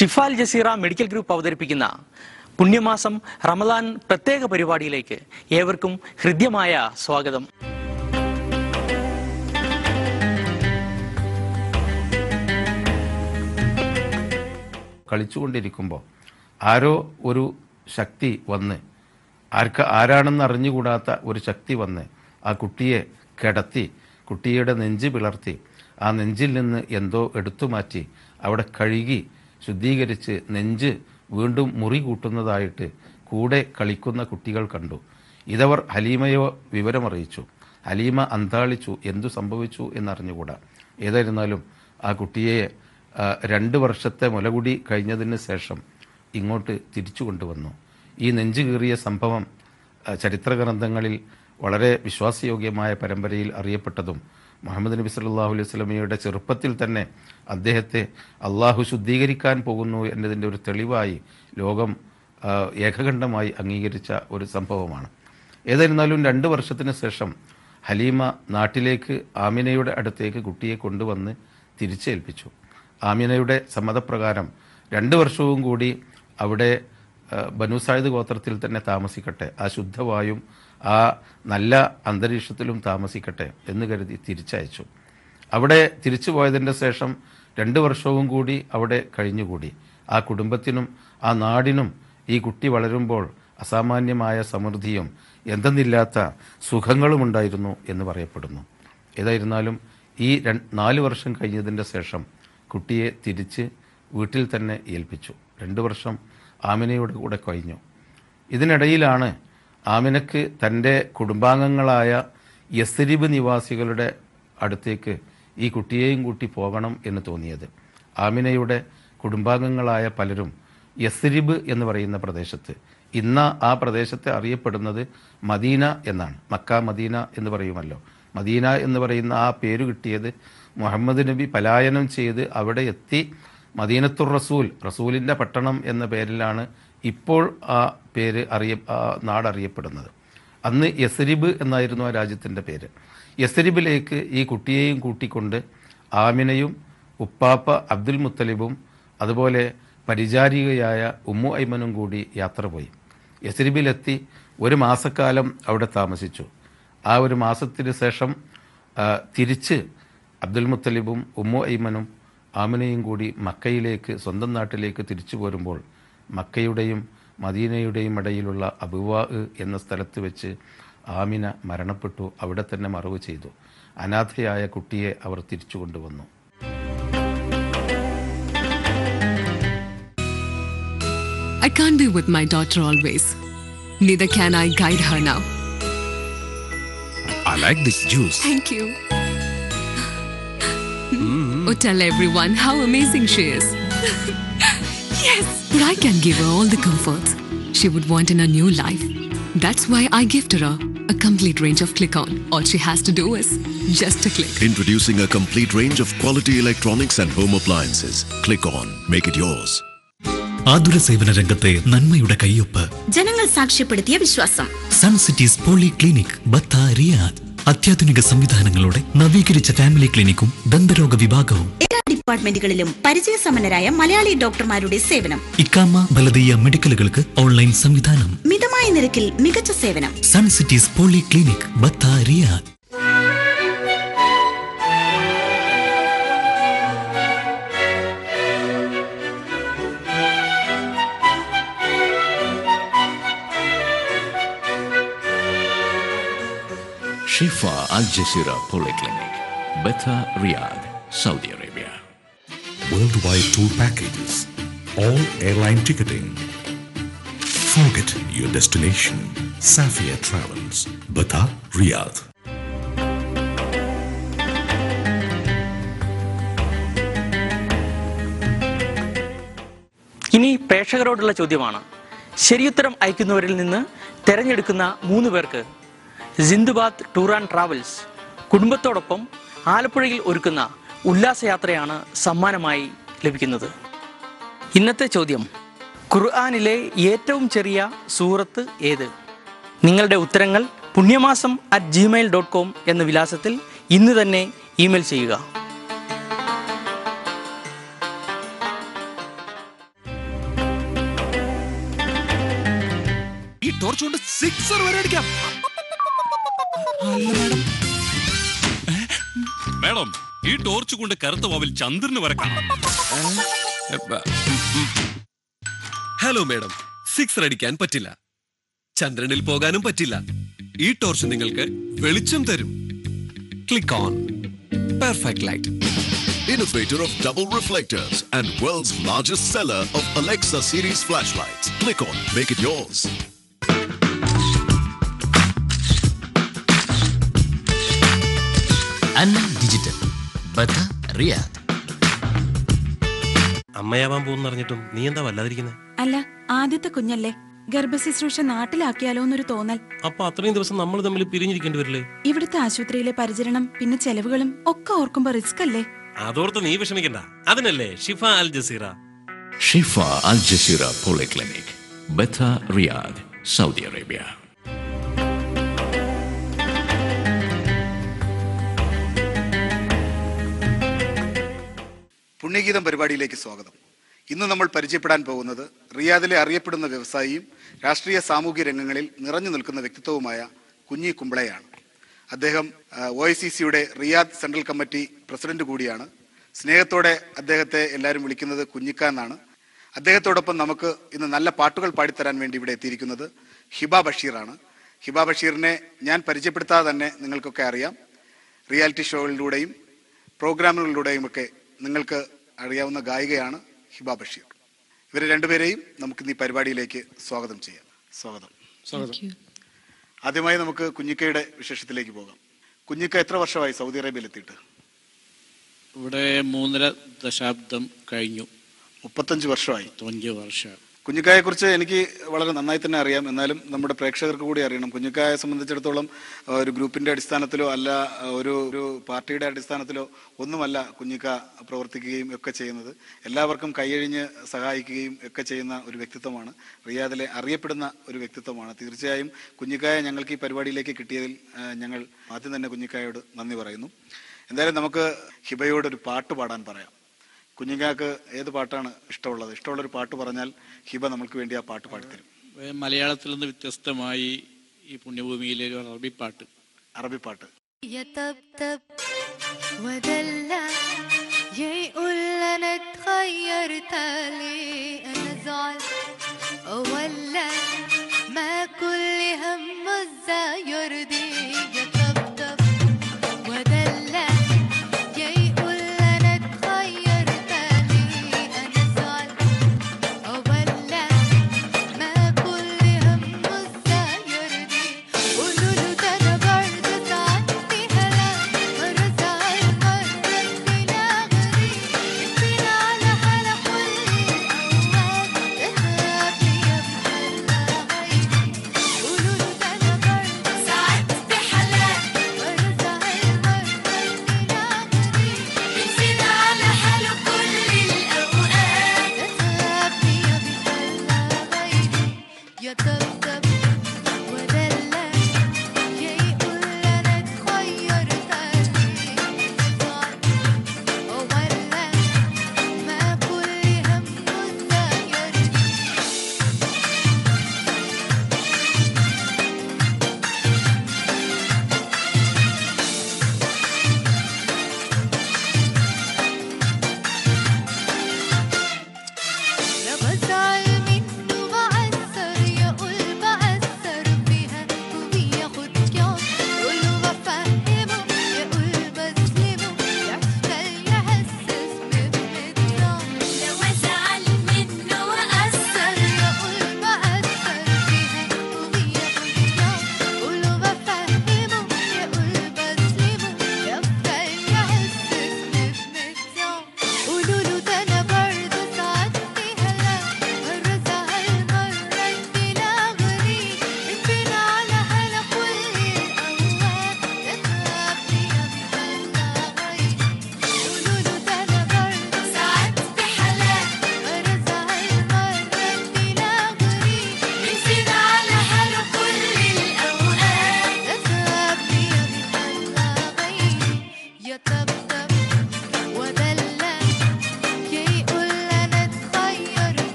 ഷിഫ Al Jazeera medical group അവതരിപ്പിക്കുന്ന പുണ്യമാസം റമദാൻ പ്രത്യേക പരിപാടിയിലേക്ക് ഏവർക്കും ഹൃദ്യമായ സ്വാഗതം. കളിച്ചുകൊണ്ടിരിക്കുമ്പോൾ ആരോ ഒരു ശക്തി വന്ന് ആരാണെന്ന് അറിഞ്ഞുകൂടാത്ത ഒരു ശക്തി വന്ന് ആ കുട്ടിയെ കിടത്തി കുട്ടിയുടെ നെഞ്ച് പിളർത്തി ആ നെഞ്ചിൽ നിന്ന് എന്തോ എടുത്തു മാറ്റി അവിടെ കഴുകി ശുദ്ധീകരിച്ച് നെഞ്ച് വീണ്ടും മുറി കൂട്ടുന്നതായിട്ട് കൂടെ കളിക്കുന്ന കുട്ടികൾ കണ്ടു. ഇതവർ ഹലീമയോ വിവരമറിയിച്ചു. ഹലീമ അന്താളിച്ചു. എന്തു സംഭവിച്ചു എന്നറിഞ്ഞുകൂടാ. ഏതായിരുന്നാലും ആ കുട്ടിയെ 2 വർഷത്തെ മുലകുടി കഴിഞ്ഞതിന് ശേഷം ഇങ്ങോട്ട് തിരിച്ചു കൊണ്ടുവന്നു. ഈ നെഞ്ചു കീറിയ സംഭവം ചരിത്ര ഗ്രന്ഥങ്ങളിൽ വളരെ വിശ്വാസയോഗ്യമായ പരമ്പരയിൽ അറിയപ്പെട്ടതും മുഹമ്മദ് നബി സല്ലല്ലാഹു അലൈഹി വസല്ലമയുടെ ചെറുപ്പത്തിൽ തന്നെ അദ്ദേഹത്തെ അള്ളാഹു ശുദ്ധീകരിക്കാൻ പോകുന്നു എന്നതിൻ്റെ ഒരു തെളിവായി ലോകം ഏകകണ്ഠമായി അംഗീകരിച്ച ഒരു സംഭവമാണ്. ഏതായിരുന്നാലും 2 വർഷത്തിന് ശേഷം ഹലീമ നാട്ടിലേക്ക് ആമിനയുടെ അടുത്തേക്ക് കുട്ടിയെ കൊണ്ടുവന്ന് തിരിച്ചേൽപ്പിച്ചു. ആമിനയുടെ സമ്മതപ്രകാരം 2 വർഷവും കൂടി അവിടെ ബനു സഅദ് ഗോത്രത്തിൽ തന്നെ താമസിക്കട്ടെ, ആ ശുദ്ധവായും ആ നല്ല അന്തരീക്ഷത്തിലും താമസിക്കട്ടെ എന്ന് കരുതി തിരിച്ചയച്ചു. അവിടെ തിരിച്ചു പോയതിൻ്റെ ശേഷം 2 വർഷവും കൂടി അവിടെ കഴിഞ്ഞുകൂടി. ആ കുടുംബത്തിനും ആ നാടിനും ഈ കുട്ടി വളരുമ്പോൾ അസാമാന്യമായ സമൃദ്ധിയും എന്തെന്നില്ലാത്ത സുഖങ്ങളുമുണ്ടായിരുന്നു എന്ന് പറയപ്പെടുന്നു. ഏതായിരുന്നാലും ഈ 4 വർഷം കഴിഞ്ഞതിൻ്റെ ശേഷം കുട്ടിയെ തിരിച്ച് വീട്ടിൽ തന്നെ ഏൽപ്പിച്ചു. 2 വർഷം ആമിനയുടെ കൂടെ കഴിഞ്ഞു. ഇതിനിടയിലാണ് ആമിനക്ക് തൻ്റെ കുടുംബാംഗങ്ങളായ യസ്രിബ് നിവാസികളുടെ അടുത്തേക്ക് ഈ കുട്ടിയെയും കൂട്ടി പോകണം എന്ന് തോന്നിയത്. ആമിനയുടെ കുടുംബാംഗങ്ങളായ പലരും യസ്രിബ് എന്ന് പറയുന്ന പ്രദേശത്ത്, ഇന്ന് ആ പ്രദേശത്തെ അറിയപ്പെടുന്നത് മദീന എന്നാണ്. മക്ക മദീന എന്ന് പറയുമല്ലോ. മദീന എന്ന് പറയുന്ന ആ പേര് കിട്ടിയത് മുഹമ്മദ് നബി പലായനം ചെയ്ത് അവിടെ എത്തി മദീനത്തുർ റസൂൽ, റസൂലിൻ്റെ പട്ടണം എന്ന പേരിലാണ് ഇപ്പോൾ ആ പേര് നാടറിയപ്പെടുന്നത്. അന്ന് യസ്രിബ് എന്നായിരുന്നു ആ രാജ്യത്തിൻ്റെ പേര്. യസ്രിബിലേക്ക് ഈ കുട്ടിയെയും കൂട്ടിക്കൊണ്ട് ആമിനയും ഉപ്പാപ്പ അബ്ദുൽ മുത്തലിബും അതുപോലെ പരിചാരികയായ ഉമ്മു ഐമനും കൂടി യാത്ര പോയി. യസ്രിബിലെത്തി 1 മാസക്കാലം അവിടെ താമസിച്ചു. ആ 1 മാസത്തിന് ശേഷം തിരിച്ച് അബ്ദുൽ മുത്തലിബും ഉമ്മു ഐമനും ആമിനയും കൂടി മക്കയിലേക്ക്, സ്വന്തം നാട്ടിലേക്ക് തിരിച്ചു പോരുമ്പോൾ മക്കയുടെയും മദീനയുടെയും ഇടയിലുള്ള അബുവാ എന്ന സ്ഥലത്ത് വെച്ച് ആമിന മരണപ്പെട്ടു. അവിടെ തന്നെ മറവ് ചെയ്തു. അനാഥയായ കുട്ടിയെ അവർ തിരിച്ചു കൊണ്ടുവന്നു. I can't be with my daughter always. Neither can I guide her now. I like this juice. Thank you. Oh, tell everyone how amazing she is. Yes. But I can give her all the comforts she would want in a new life. That's why I gifted her a complete range of Click-On. All she has to do is just a click. Introducing a complete range of quality electronics and home appliances. Click-On. Make it yours. ആതുര സേവന രംഗത്തെ നന്മയുടെ കയ്യൊപ്പ്, ജനങ്ങൾ സാക്ഷ്യപ്പെടുത്തിയ വിശ്വാസം. Sun Cities Polyclinic Batha Riyadh. അത്യാധുനിക സംവിധാനങ്ങളോടെ നവീകരിച്ച ഫാമിലി ക്ലിനിക്കും ദന്തരോഗ വിഭാഗവും. എല്ലാ ഡിപ്പാർട്ട്മെന്റുകളിലും പരിചയസമ്പന്നരായ മലയാളി ഡോക്ടർമാരുടെ സേവനം. ഇക്കാമ ബലദീയ മെഡിക്കലുകൾക്ക് ഓൺലൈൻ സംവിധാനം. മിതമായ നിരക്കിൽ മികച്ച സേവനം. Sun Cities Polyclinic Batha Riyadh. Shifa Al Jazeera Polyclinic, Betha, Riyadh, Saudi Arabia. Worldwide tour packages, all airline ticketing. Forget your destination. Safia Travels, Betha, Riyadh. ഇനി പ്രേക്ഷകരോടുള്ള ചോദ്യമാണ്. ശരിയുത്തരം അയക്കുന്നവരിൽ നിന്ന് തെരഞ്ഞെടുക്കുന്ന 3 പേർക്ക് സിന്ദുബാദ് ടൂർ ആൻഡ് ട്രാവൽസ് കുടുംബത്തോടൊപ്പം ആലപ്പുഴയിൽ ഒരുക്കുന്ന ഉല്ലാസയാത്രയാണ് സമ്മാനമായി ലഭിക്കുന്നത്. ഇന്നത്തെ ചോദ്യം: ഖുർആനിലെ ഏറ്റവും ചെറിയ സൂറത്ത് ഏത്? നിങ്ങളുടെ ഉത്തരങ്ങൾ punymasam@gmail.com എന്ന വിലാസത്തിൽ ഇന്ന് തന്നെ ഇമെയിൽ ചെയ്യുക. ഈ ടോർച്ച് കൊണ്ട് 6 വരെ അടിക്കാം. മേഡം, ഈ ടോർച്ച് കൊണ്ട് കറുത്ത വാവിൽ ചന്ദ്രന് വരക്കാം. ഹലോ മേഡം, 6 അടിക്കാൻ പറ്റില്ല, ചന്ദ്രനിൽ പോകാനും പറ്റില്ല. ഈ ടോർച്ച് നിങ്ങൾക്ക് വെളിച്ചം തരും. Click on perfect light. Innovator of double reflectors and world's largest seller of Alexa series flashlights. Click on, make it yours. Anna Digital, Betha, Riyadh. അമ്മയാവാൻ പോകുന്ന അറിഞ്ഞിട്ടും നീ എന്താ വല്ലാതിരിക്കുന്നത്? അല്ല, ആദ്യത്തെ കുഞ്ഞല്ലേ, ഗർഭശുശ്രൂഷ നാട്ടിലാക്കിയാലോ എന്നൊരു തോന്നൽ. അപ്പൊ അത്രയും ദിവസം നമ്മൾ തമ്മിൽ പിരിഞ്ഞിരിക്കേണ്ടി വരില്ലേ? ഇവിടുത്തെ ആശുപത്രിയിലെ പരിചരണം പിന്നെ ചെലവുകളും ഒക്കെ ഓർക്കുമ്പോ റിസ്ക് അല്ലേ? അതോർത്ത് നീ വിഷമിക്കണ്ട, അതിനല്ലേ Shifa Al Jazeera. Shifa Al Jazeera Polyclinic, Betha, Riyadh, Saudi Arabia. പുണ്യഗീതം പരിപാടിയിലേക്ക് സ്വാഗതം. ഇന്ന് നമ്മൾ പരിചയപ്പെടാൻ പോകുന്നത് റിയാദിലെ അറിയപ്പെടുന്ന വ്യവസായിയും രാഷ്ട്രീയ സാമൂഹ്യ രംഗങ്ങളിൽ നിറഞ്ഞു നിൽക്കുന്ന വ്യക്തിത്വവുമായ കുഞ്ഞി കുമ്പളയാണ്. അദ്ദേഹം OICCയുടെ റിയാദ് സെൻട്രൽ കമ്മിറ്റി പ്രസിഡന്റ് കൂടിയാണ്. സ്നേഹത്തോടെ അദ്ദേഹത്തെ എല്ലാവരും വിളിക്കുന്നത് കുഞ്ഞിക്ക എന്നാണ്. അദ്ദേഹത്തോടൊപ്പം നമുക്ക് ഇന്ന് നല്ല പാട്ടുകൾ പാടിത്തരാൻ വേണ്ടി ഇവിടെ എത്തിയിരിക്കുന്നത് ഹിബ ബഷീറാണ്. ഹിബ ബഷീറിനെ ഞാൻ പരിചയപ്പെടുത്താതെ തന്നെ നിങ്ങൾക്കൊക്കെ അറിയാം. റിയാലിറ്റി ഷോകളിലൂടെയും പ്രോഗ്രാമുകളിലൂടെയും ഒക്കെ നിങ്ങൾക്ക് അറിയാവുന്ന ഗായികയാണ് ഹിബ ബഷീർ. ഇവരെ രണ്ടുപേരെയും നമുക്ക് ഈ പരിപാടിയിലേക്ക് സ്വാഗതം ചെയ്യാം. സ്വാഗതം. ആദ്യമായി നമുക്ക് കുഞ്ഞിക്കയുടെ വിശേഷത്തിലേക്ക് പോകാം. കുഞ്ഞിക്ക എത്ര വർഷമായി സൗദി അറേബ്യയിൽ എത്തിയിട്ട്? ഇവിടെ 3.5 ദശാബ്ദം കഴിഞ്ഞു. 35 വർഷമായി. 35 വർഷം. കുഞ്ഞിക്കായെ കുറിച്ച് എനിക്ക് വളരെ നന്നായി തന്നെ അറിയാം. എന്നാലും നമ്മുടെ പ്രേക്ഷകർക്ക് കൂടി അറിയണം. കുഞ്ഞിക്കായെ സംബന്ധിച്ചിടത്തോളം ഒരു ഗ്രൂപ്പിന്റെ അടിസ്ഥാനത്തിലോ അല്ല ഒരു പാർട്ടിയുടെ അടിസ്ഥാനത്തിലോ ഒന്നുമല്ല കുഞ്ഞിക്ക പ്രവർത്തിക്കുകയും ഒക്കെ ചെയ്യുന്നത്. എല്ലാവർക്കും കൈയഴിഞ്ഞ് സഹായിക്കുകയും ഒക്കെ ചെയ്യുന്ന ഒരു വ്യക്തിത്വമാണ്. റിയാദിലെ അറിയപ്പെടുന്ന ഒരു വ്യക്തിത്വമാണ്. തീർച്ചയായും കുഞ്ഞിക്കായെ ഞങ്ങൾക്ക് ഈ പരിപാടിയിലേക്ക് കിട്ടിയതിൽ ഞങ്ങൾ ആദ്യം തന്നെ കുഞ്ഞിക്കായോട് നന്ദി പറയുന്നു. എന്തായാലും നമുക്ക് ഹിബയോട് ഒരു പാട്ട് പാടാൻ പറയാം. കുഞ്ഞിക്കാക്ക് ഏത് പാട്ടാണ് ഇഷ്ടമുള്ളത്? ഇഷ്ടമുള്ളൊരു പാട്ട് പറഞ്ഞാൽ ഹിബ നമുക്ക് വേണ്ടി ആ പാട്ട് പാടിത്തരും. മലയാളത്തിൽ നിന്ന് വ്യത്യസ്തമായി ഈ പുണ്യഭൂമിയിലെ ഒരു അറബി പാട്ട്.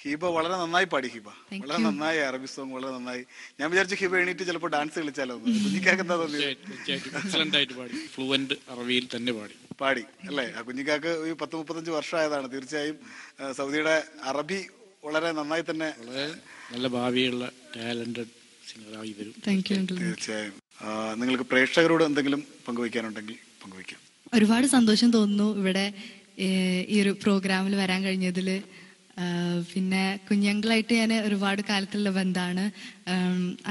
ഹിബ വളരെ നന്നായി പാടി. ഹിബ വളരെ നന്നായി അറബി സോങ് വളരെ നന്നായി. ഞാൻ വിചാരിച്ചു ഹിബ എണീറ്റ് ചിലപ്പോൾ ഡാൻസ് കളിച്ചാലോ. കുഞ്ഞിക്കാക്ക് എന്താ തോന്നിയത്? ഫ്ലുവന്റ് അറബിയിൽ തന്നെ പാടി അല്ലേ? ആ കുഞ്ഞിക്കാക്ക് ഈ 10-35 വർഷമായതാണ്. തീർച്ചയായും സൗദിയുടെ അറബി വളരെ നന്നായി തന്നെ, നല്ല ഭാവിയുള്ള ടാലന്റഡ് സിംഗറായി വരും. തീർച്ചയായും. നിങ്ങൾക്ക് പ്രേക്ഷകരോട് എന്തെങ്കിലും പങ്കുവയ്ക്കാനുണ്ടെങ്കിൽ പങ്കുവയ്ക്കാം. ഒരുപാട് സന്തോഷം തോന്നുന്നു ഇവിടെ ഈ ഒരു പ്രോഗ്രാമിൽ വരാൻ കഴിഞ്ഞതിൽ. പിന്നെ കുഞ്ഞങ്കിളായിട്ട് ഞാൻ ഒരുപാട് കാലത്തുള്ള ബന്ധമാണ്.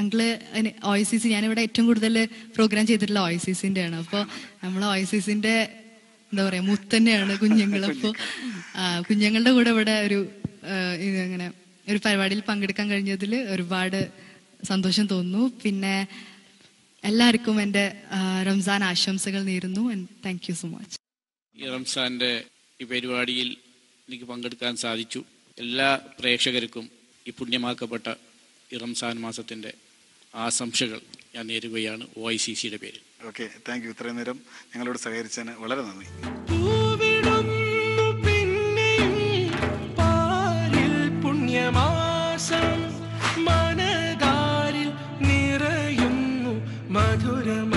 അങ്കിള് OICC, ഞാനിവിടെ ഏറ്റവും കൂടുതൽ പ്രോഗ്രാം ചെയ്തിട്ടുള്ള OICCൻ്റെ ആണ്. അപ്പോൾ നമ്മൾ OICCൻ്റെ എന്താ പറയുക മുത്തന്നെയാണ് കുഞ്ഞുങ്ങൾ. അപ്പോൾ കുഞ്ഞുങ്ങളുടെ കൂടെ ഇവിടെ അങ്ങനെ ഒരു പരിപാടിയിൽ പങ്കെടുക്കാൻ കഴിഞ്ഞതിൽ ഒരുപാട് സന്തോഷം തോന്നുന്നു. പിന്നെ എല്ലാവർക്കും എൻ്റെ റംസാൻ ആശംസകൾ നേരുന്നു. Thank you so much. ഈ റംസാന്റെ ഈ പരിപാടിയിൽ എനിക്ക് പങ്കെടുക്കാൻ സാധിച്ചു. എല്ലാ പ്രേക്ഷകർക്കും ഈ പുണ്യമാക്കപ്പെട്ട ഈ റംസാൻ മാസത്തിന്റെ ആശംസകൾ ഞാൻ നേരുകയാണ് OICCയുടെ പേരിൽ. Okay, thank you. ഇത്രയും നേരം ഞങ്ങളോട് സഹകരിച്ചതിന് വളരെ നന്ദി. മനതാരിൽ നിറയുന്നു മധുരമ